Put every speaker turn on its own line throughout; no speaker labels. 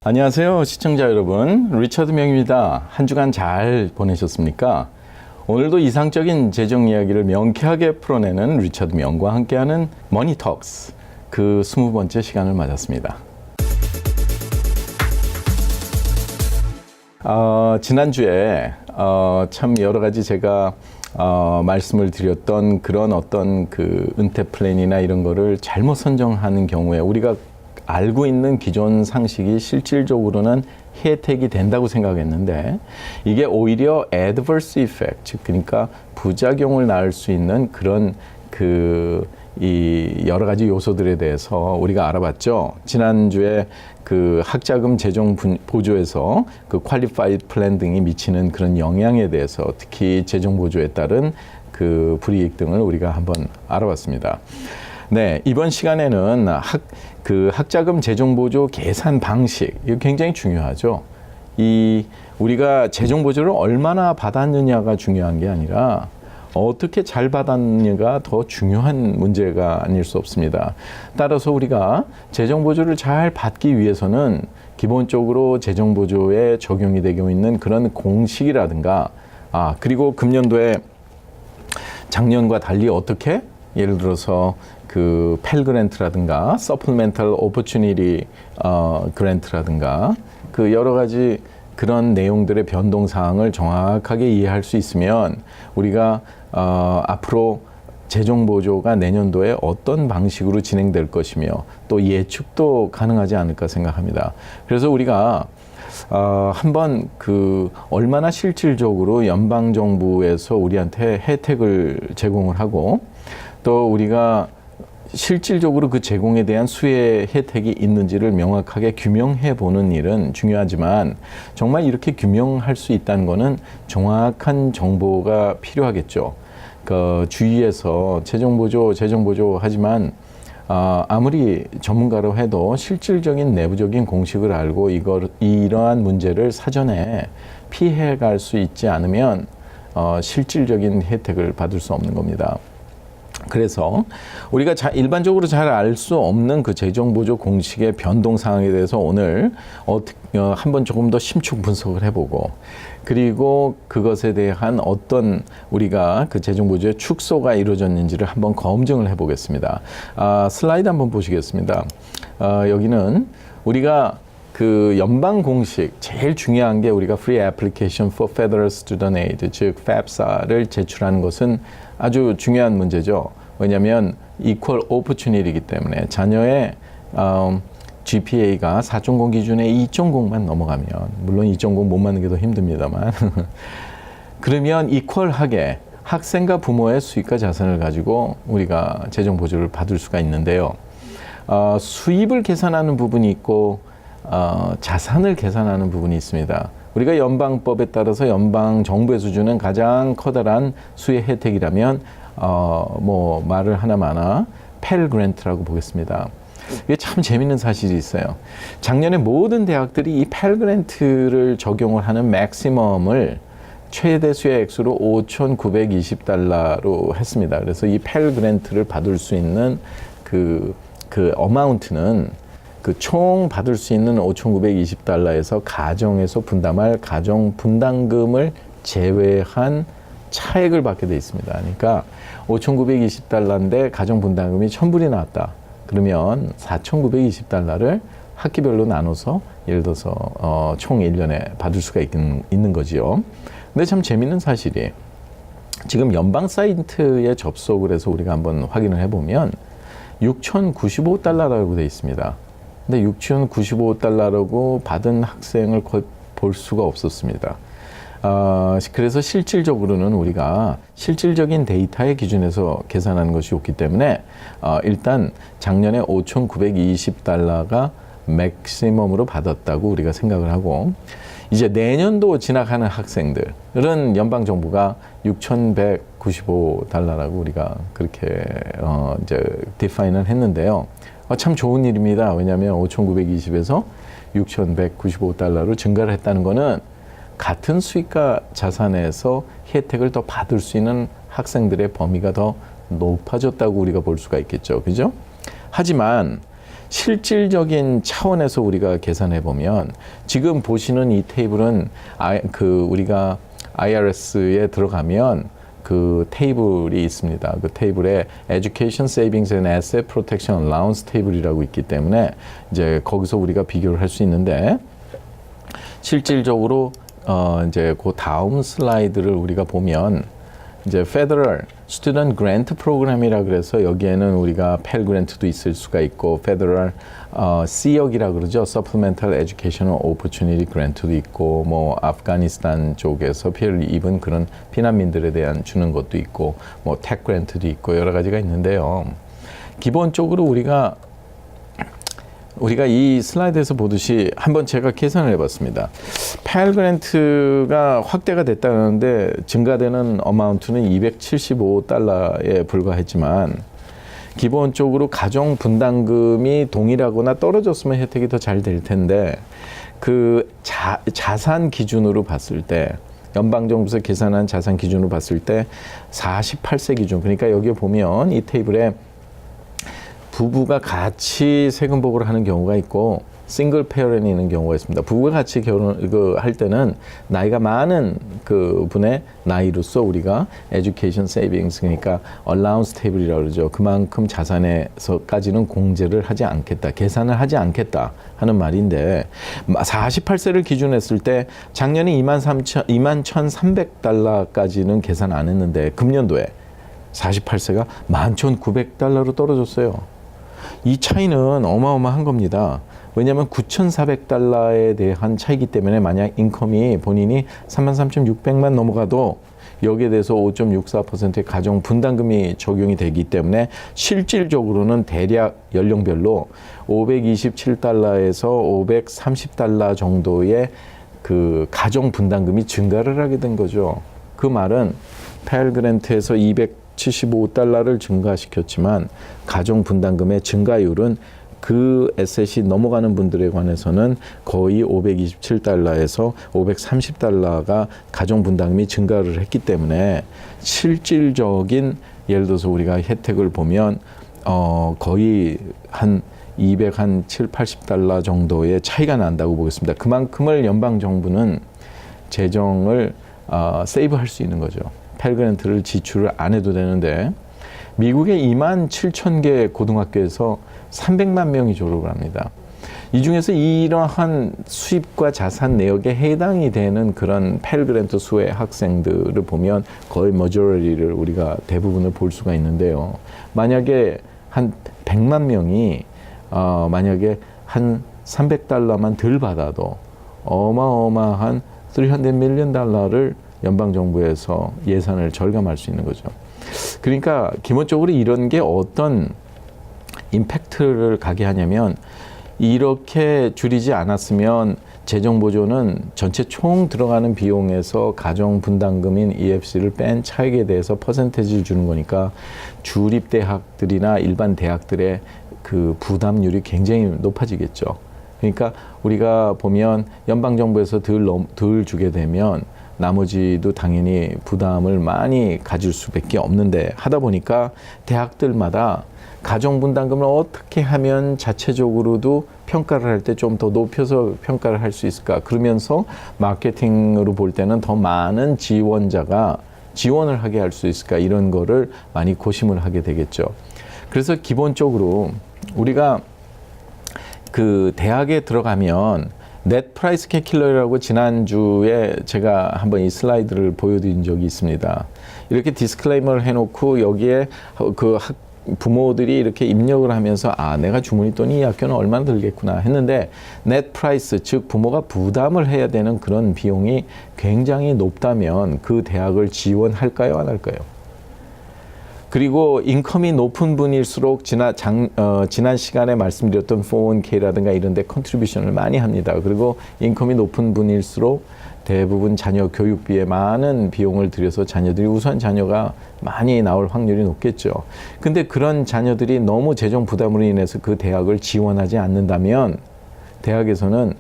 안녕하세요, 시청자 여러분. 리처드 명입니다. 한 주간 잘 보내셨습니까? 오늘도 이상적인 재정 이야기를 명쾌하게 풀어내는 리처드 명과 함께하는 머니톡스 그 20번째 시간을 맞았습니다. 지난주에 참 여러 가지 제가 말씀을 드렸던 그런 어떤 그 은퇴 플랜이나 이런 거를 잘못 선정하는 경우에 우리가 알고 있는 기존 상식이 실질적으로는 혜택이 된다고 생각했는데 이게 오히려 adverse effect, 즉 그러니까 부작용을 낳을 수 있는 그런 이 여러 가지 요소들에 대해서 우리가 알아봤죠. 지난주에 그 학자금 재정 보조에서 그 qualified plan 등이 미치는 그런 영향에 대해서 특히 재정 보조에 따른 그 불이익 등을 우리가 한번 알아봤습니다. 네, 이번 시간에는 학자금 재정보조 계산 방식, 이거 굉장히 중요하죠. 우리가 재정보조를 얼마나 받았느냐가 중요한 게 아니라 어떻게 잘 받았느냐가 더 중요한 문제가 아닐 수 없습니다. 따라서 우리가 재정보조를 잘 받기 위해서는 기본적으로 재정보조에 적용이 되고 있는 그런 공식이라든가, 그리고 금년도에 작년과 달리 어떻게 예를 들어서 그 펠 그랜트라든가 Supplemental Opportunity 그랜트라든가 그 여러 가지 그런 내용들의 변동 사항을 정확하게 이해할 수 있으면 우리가 앞으로 재정 보조가 내년도에 어떤 방식으로 진행될 것이며 또 예측도 가능하지 않을까 생각합니다. 그래서 우리가 한번 얼마나 실질적으로 연방 정부에서 우리한테 혜택을 제공을 하고 또 우리가 실질적으로 그 제공에 대한 수혜 혜택이 있는지를 명확하게 규명해 보는 일은 중요하지만 정말 이렇게 규명할 수 있다는 것은 정확한 정보가 필요하겠죠. 주위에서 재정 보조 하지만 아무리 전문가로 해도 실질적인 내부적인 공식을 알고 이러한 문제를 사전에 피해갈 수 있지 않으면 실질적인 혜택을 받을 수 없는 겁니다. 그래서 우리가 일반적으로 잘 알 수 없는 그 재정보조 공식의 변동 사항에 대해서 오늘 한번 조금 더 심층 분석을 해보고 그리고 그것에 대한 어떤 우리가 그 재정보조의 축소가 이루어졌는지를 한번 검증을 해보겠습니다. 슬라이드 한번 보시겠습니다. 여기는 우리가 그 연방 공식 제일 중요한 게 우리가 Free Application for Federal Student Aid, 즉 FAFSA를 제출하는 것은 아주 중요한 문제죠. 왜냐하면 Equal Opportunity이기 때문에 자녀의 GPA가 4.0 기준에 2.0만 넘어가면 물론 2.0 못 맞는 게 더 힘듭니다만 그러면 이퀄하게 학생과 부모의 수입과 자산을 가지고 우리가 재정 보조를 받을 수가 있는데요. 수입을 계산하는 부분이 있고 자산을 계산하는 부분이 있습니다. 우리가 연방법에 따라서 연방 정부에서 주는 가장 커다란 수혜 혜택이라면 말을 하나마나 펠 그랜트라고 보겠습니다. 이게 참 재밌는 사실이 있어요. 작년에 모든 대학들이 이 펠 그랜트를 적용을 하는 맥시멈을 최대 수혜 액수로 $5,920로 했습니다. 그래서 이 펠 그랜트를 받을 수 있는 그 어마운트는 총 받을 수 있는 $5,920에서 가정에서 분담할 가정 분담금을 제외한 차액을 받게 돼 있습니다. 그러니까 $5,920인데 가정 분담금이 1,000불이 나왔다. 그러면 $4,920를 학기별로 나눠서 예를 들어서 총 1년에 받을 수가 있는 거지요. 근데 참 재밌는 사실이 지금 연방 사이트에 접속을 해서 우리가 한번 확인을 해보면 $6,095라고 돼 있습니다. 근데 $6,095라고 받은 학생을 거의 볼 수가 없었습니다. 그래서 실질적으로는 우리가 실질적인 데이터의 기준에서 계산하는 것이 좋기 때문에 일단 작년에 $5,920가 맥시멈으로 받았다고 우리가 생각을 하고 이제 내년도 진학하는 학생들은 연방정부가 $6,195라고 우리가 그렇게 이제 디파인을 했는데요. 참 좋은 일입니다. 왜냐하면 5,920에서 6,195달러로 증가를 했다는 것은 같은 수익과 자산에서 혜택을 더 받을 수 있는 학생들의 범위가 더 높아졌다고 우리가 볼 수가 있겠죠. 그죠? 하지만 실질적인 차원에서 우리가 계산해 보면 지금 보시는 이 테이블은 우리가 IRS에 들어가면 그 테이블이 있습니다. 그 테이블에 Education Savings and Asset Protection Allowance 테이블이라고 있기 때문에 이제 거기서 우리가 비교를 할 수 있는데 실질적으로 이제 그 다음 슬라이드를 우리가 보면 이제 Federal Student Grant Program이라 그래서 여기에는 우리가 펠 그랜트도 있을 수가 있고 Federal C역이라 그러죠. Supplemental Educational Opportunity Grant도 있고 뭐 아프가니스탄 쪽에서 피해를 입은 그런 피난민들에 대한 주는 것도 있고 뭐 택 그랜트도 있고 여러 가지가 있는데요. 기본적으로 우리가 이 슬라이드에서 보듯이 한번 제가 계산을 해봤습니다. 펠 그랜트가 확대가 됐다는데 증가되는 어마운트는 $275에 불과했지만 기본적으로 가정 분담금이 동일하거나 떨어졌으면 혜택이 더 잘 될 텐데 그 자산 기준으로 봤을 때 연방정부에서 계산한 자산 기준으로 봤을 때 48세 기준, 그러니까 여기에 보면 이 테이블에 부부가 같이 세금 보고를 하는 경우가 있고 싱글 페어런이 있는 경우가 있습니다. 부부가 같이 할 때는 나이가 많은 그 분의 나이로서 우리가 에듀케이션 세이빙스, 그러니까 얼라운스 테이블이라고 그러죠. 그만큼 자산에서까지는 공제를 하지 않겠다, 계산을 하지 않겠다 하는 말인데 48세를 기준했을 때 작년에 21,300달러까지는 계산 안 했는데 금년도에 48세가 11,900달러로 떨어졌어요. 이 차이는 어마어마한 겁니다. 왜냐하면 9,400달러에 대한 차이기 때문에 만약 인컴이 본인이 33,600만 넘어가도 여기에 대해서 5.64%의 가정 분담금이 적용이 되기 때문에 실질적으로는 대략 연령별로 527달러에서 530달러 정도의 그 가정 분담금이 증가를 하게 된 거죠. 그 말은 펠 그랜트에서 275달러를 증가시켰지만 가정 분담금의 증가율은 그 에셋이 넘어가는 분들에 관해서는 거의 527달러에서 530달러가 가정 분담금이 증가를 했기 때문에 실질적인 예를 들어서 우리가 혜택을 보면 거의 한 207, 80달러 정도의 차이가 난다고 보겠습니다. 그만큼을 연방 정부는 재정을 세이브할 수 있는 거죠. 펠 그랜트를 지출을 안 해도 되는데 미국의 27,000개 고등학교에서 300만 명이 졸업을 합니다. 이 중에서 이러한 수입과 자산 내역에 해당이 되는 그런 펠 그랜트 수의 학생들을 보면 거의 머저리를 우리가 대부분을 볼 수가 있는데요. 만약에 한 100만 명이 만약에 한 300달러만 덜 받아도 어마어마한 $300 million 연방정부에서 예산을 절감할 수 있는 거죠. 그러니까 기본적으로 이런 게 어떤 임팩트를 가게 하냐면 이렇게 줄이지 않았으면 재정보조는 전체 총 들어가는 비용에서 가정분담금인 EFC를 뺀 차익에 대해서 퍼센테이지를 주는 거니까 주립대학들이나 일반 대학들의 그 부담률이 굉장히 높아지겠죠. 그러니까 우리가 보면 연방정부에서 덜 주게 되면 나머지도 당연히 부담을 많이 가질 수밖에 없는데 하다 보니까 대학들마다 가정분담금을 어떻게 하면 자체적으로도 평가를 할 때 좀 더 높여서 평가를 할 수 있을까, 그러면서 마케팅으로 볼 때는 더 많은 지원자가 지원을 하게 할 수 있을까, 이런 거를 많이 고심을 하게 되겠죠. 그래서 기본적으로 우리가 그 대학에 들어가면 넷 프라이스 캘큘러라고 지난주에 제가 한번 이 슬라이드를 보여드린 적이 있습니다. 이렇게 디스클레이머를 해놓고 여기에 그 부모들이 이렇게 입력을 하면서 내가 주문했더니 이 학교는 얼마나 들겠구나 했는데 넷 프라이스, 즉 부모가 부담을 해야 되는 그런 비용이 굉장히 높다면 그 대학을 지원할까요, 안 할까요? 그리고 인컴이 높은 분일수록 지난 시간에 말씀드렸던 401k라든가 이런 데 컨트리뷰션을 많이 합니다. 그리고 인컴이 높은 분일수록 대부분 자녀 교육비에 많은 비용을 들여서 자녀들이 우수한 자녀가 많이 나올 확률이 높겠죠. 근데 그런 자녀들이 너무 재정 부담으로 인해서 그 대학을 지원하지 않는다면 대학에서는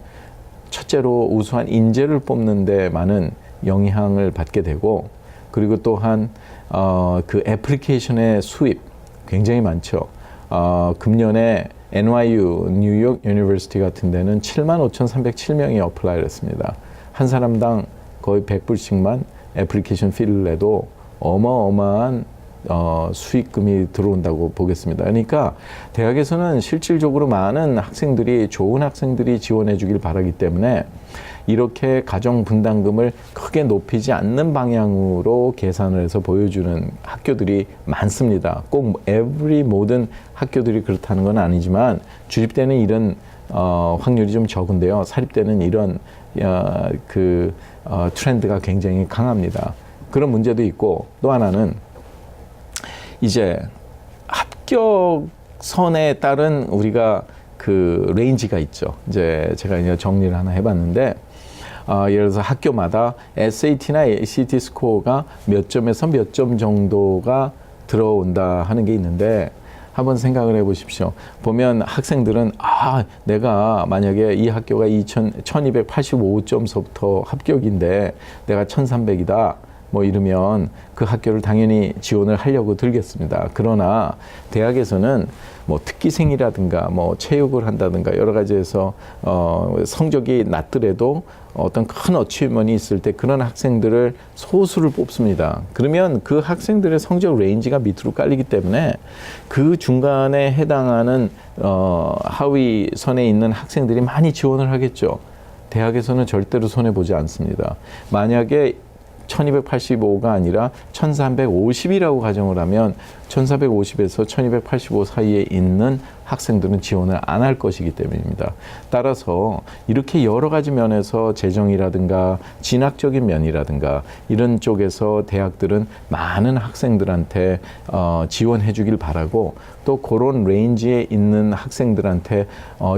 첫째로 우수한 인재를 뽑는 데 많은 영향을 받게 되고, 그리고 또한 그 애플리케이션의 수입 굉장히 많죠. 금년에 NYU, 뉴욕 유니버시티 같은 데는 75,307명이 어플라이를 했습니다. 한 사람당 거의 100불씩만 애플리케이션 피를 내도 어마어마한 수익금이 들어온다고 보겠습니다. 그러니까 대학에서는 실질적으로 많은 학생들이, 좋은 학생들이 지원해 주길 바라기 때문에 이렇게 가정 분담금을 크게 높이지 않는 방향으로 계산을 해서 보여주는 학교들이 많습니다. 꼭 모든 학교들이 그렇다는 건 아니지만 주립대는 이런 확률이 좀 적은데요. 사립대는 이런 트렌드가 굉장히 강합니다. 그런 문제도 있고, 또 하나는 이제 합격선에 따른 우리가 그 레인지가 있죠. 이제 제가 이제 정리를 하나 해봤는데, 예를 들어서 학교마다 SAT나 ACT 스코어가 몇 점에서 몇 점 정도가 들어온다 하는 게 있는데, 한번 생각을 해보십시오. 보면 학생들은 내가 만약에 이 학교가 1285점서부터 합격인데 내가 1300이다 뭐 이러면 그 학교를 당연히 지원을 하려고 들겠습니다. 그러나 대학에서는 뭐 특기생이라든가 뭐 체육을 한다든가 여러 가지에서 성적이 낮더라도 어떤 큰 어치먼이 있을 때 그런 학생들을 소수를 뽑습니다. 그러면 그 학생들의 성적 레인지가 밑으로 깔리기 때문에 그 중간에 해당하는 하위 선에 있는 학생들이 많이 지원을 하겠죠. 대학에서는 절대로 손해보지 않습니다. 만약에 1285가 아니라 1350이라고 가정을 하면 1450에서 1285 사이에 있는 학생들은 지원을 안 할 것이기 때문입니다. 따라서 이렇게 여러 가지 면에서 재정이라든가 진학적인 면이라든가 이런 쪽에서 대학들은 많은 학생들한테 지원해 주길 바라고, 또 그런 레인지에 있는 학생들한테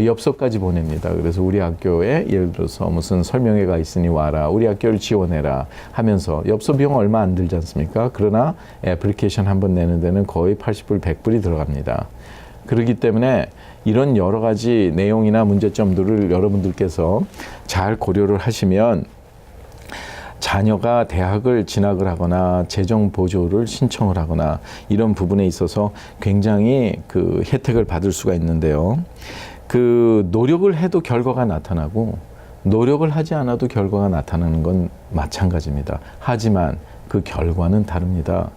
엽서까지 보냅니다. 그래서 우리 학교에 예를 들어서 무슨 설명회가 있으니 와라, 우리 학교를 지원해라 하면서 엽서 비용 얼마 안 들지 않습니까? 그러나 애플리케이션 한번 내는 데는 거의 80불, 100불이 들어갑니다. 그렇기 때문에 이런 여러 가지 내용이나 문제점들을 여러분들께서 잘 고려를 하시면 자녀가 대학을 진학을 하거나 재정 보조를 신청을 하거나 이런 부분에 있어서 굉장히 그 혜택을 받을 수가 있는데요. 그 노력을 해도 결과가 나타나고 노력을 하지 않아도 결과가 나타나는 건 마찬가지입니다. 하지만 그 결과는 다릅니다.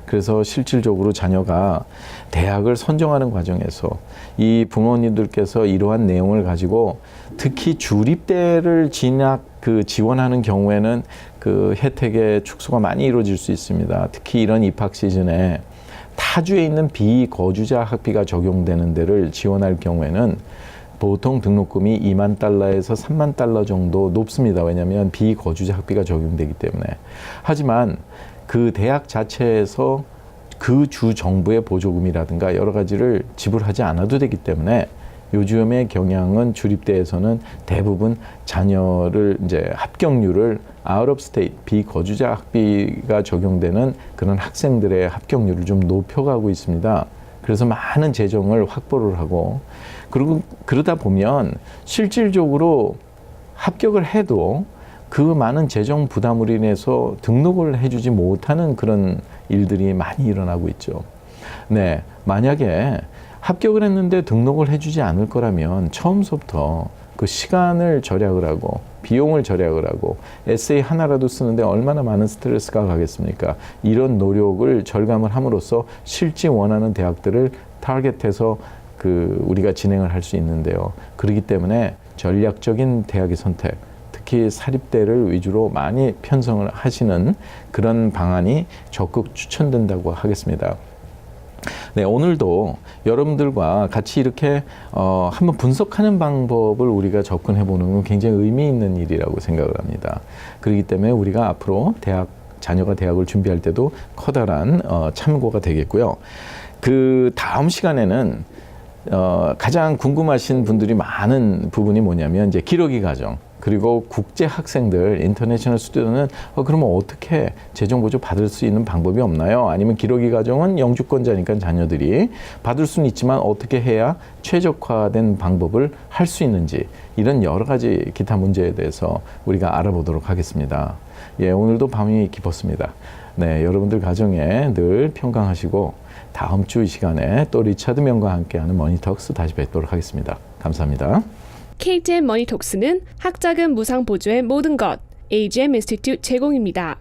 그래서 실질적으로 자녀가 대학을 선정하는 과정에서 이 부모님들께서 이러한 내용을 가지고 특히 주립대를 지원하는 경우에는 그 혜택의 축소가 많이 이루어질 수 있습니다. 특히 이런 입학 시즌에 타주에 있는 비거주자 학비가 적용되는 데를 지원할 경우에는 보통 등록금이 2만 달러에서 3만 달러 정도 높습니다. 왜냐하면 비거주자 학비가 적용되기 때문에. 하지만 그 대학 자체에서 그 주 정부의 보조금이라든가 여러 가지를 지불하지 않아도 되기 때문에 요즘의 경향은 주립대에서는 대부분 자녀를 이제 합격률을 out of state 비거주자 학비가 적용되는 그런 학생들의 합격률을 좀 높여가고 있습니다. 그래서 많은 재정을 확보를 하고, 그리고 그러다 보면 실질적으로 합격을 해도 그 많은 재정 부담으로 인해서 등록을 해주지 못하는 그런 일들이 많이 일어나고 있죠. 네, 만약에 합격을 했는데 등록을 해주지 않을 거라면 처음부터 그 시간을 절약을 하고 비용을 절약을 하고 에세이 하나라도 쓰는데 얼마나 많은 스트레스가 가겠습니까? 이런 노력을 절감을 함으로써 실제 원하는 대학들을 타겟해서 우리가 진행을 할 수 있는데요. 그렇기 때문에 전략적인 대학의 선택, 특히 사립대를 위주로 많이 편성을 하시는 그런 방안이 적극 추천된다고 하겠습니다. 네, 오늘도 여러분들과 같이 이렇게 한번 분석하는 방법을 우리가 접근해 보는 건 굉장히 의미 있는 일이라고 생각을 합니다. 그렇기 때문에 우리가 앞으로 자녀가 대학을 준비할 때도 커다란 참고가 되겠고요. 그 다음 시간에는 가장 궁금하신 분들이 많은 부분이 뭐냐면 이제 기러기 과정, 그리고 국제 학생들, 인터내셔널 스튜던트는 그러면 어떻게 재정 보조 받을 수 있는 방법이 없나요? 아니면 기러기 과정은 영주권자니까 자녀들이 받을 수는 있지만 어떻게 해야 최적화된 방법을 할 수 있는지, 이런 여러 가지 기타 문제에 대해서 우리가 알아보도록 하겠습니다. 예, 오늘도 밤이 깊었습니다. 네, 여러분들 가정에 늘 평강하시고 다음 주 이 시간에 또 리차드 명과 함께하는 머니톡스 다시 뵙도록 하겠습니다. 감사합니다.
KTN 머니톡스는 학자금 무상 보조의 모든 것 AGM 인스티튜트 제공입니다.